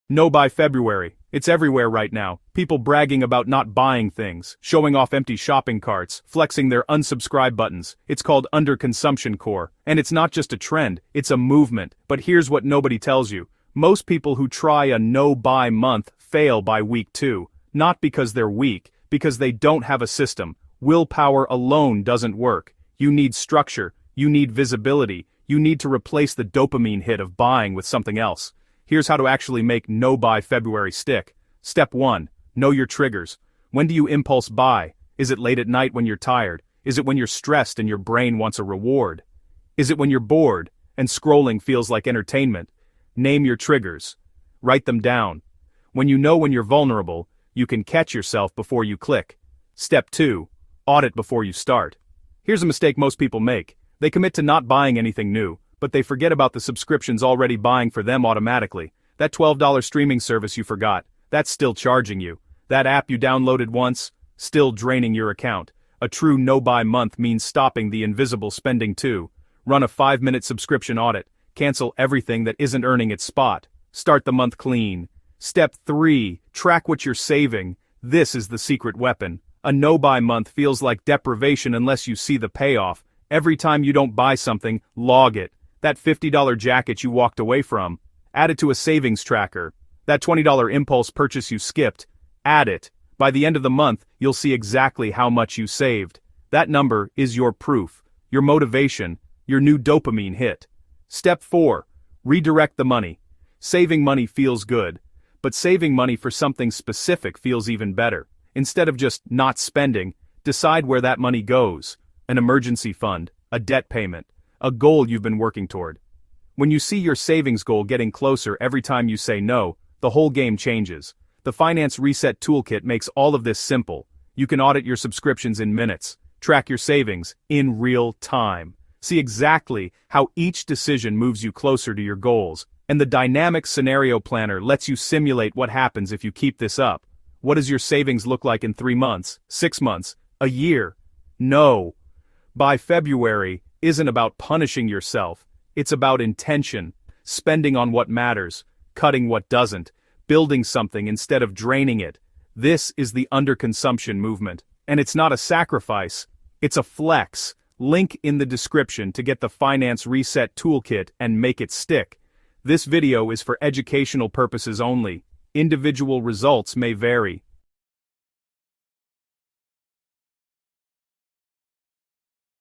No buy February. It's everywhere right now. People bragging about not buying things, showing off empty shopping carts, flexing their unsubscribe buttons. It's called underconsumption core. And it's not just a trend, it's a movement. But here's what nobody tells you. Most people who try a no-buy month fail by week 2. Not because they're weak, because they don't have a system. Willpower alone doesn't work. You need structure, you need visibility, you need to replace the dopamine hit of buying with something else. Here's how to actually make no-buy February stick. Step 1. Know your triggers. When do you impulse buy? Is it late at night when you're tired? Is it when you're stressed and your brain wants a reward? Is it when you're bored and scrolling feels like entertainment? Name your triggers. Write them down. When you know when you're vulnerable, you can catch yourself before you click. Step 2. Audit before you start. Here's a mistake most people make. They commit to not buying anything new, but they forget about the subscriptions already buying for them automatically. That $12 streaming service you forgot, that's still charging you. That app you downloaded once, still draining your account. A true no-buy month means stopping the invisible spending too. Run a 5-minute subscription audit. Cancel everything that isn't earning its spot. Start the month clean. Step 3. Track what you're saving. This is the secret weapon. A no-buy month feels like deprivation unless you see the payoff. Every time you don't buy something, log it. That $50 jacket you walked away from, add it to a savings tracker. That $20 impulse purchase you skipped, add it. By the end of the month, you'll see exactly how much you saved. That number is your proof, your motivation, your new dopamine hit. Step 4. Redirect the money. Saving money feels good, but saving money for something specific feels even better. Instead of just not spending, decide where that money goes. An emergency fund, a debt payment, a goal you've been working toward. When you see your savings goal getting closer every time you say no, the whole game changes. The Finance Reset Toolkit makes all of this simple. You can audit your subscriptions in minutes, track your savings in real time, see exactly how each decision moves you closer to your goals, and the dynamic scenario planner lets you simulate what happens if you keep this up. What does your savings look like in 3 months, 6 months, a year? No. By February isn't about punishing yourself, it's about intention, spending on what matters, cutting what doesn't, building something instead of draining it. This is the underconsumption movement, and it's not a sacrifice, it's a flex. Link in the description to get the Finance Reset Toolkit and make it stick. This video is for educational purposes only. Individual results may vary.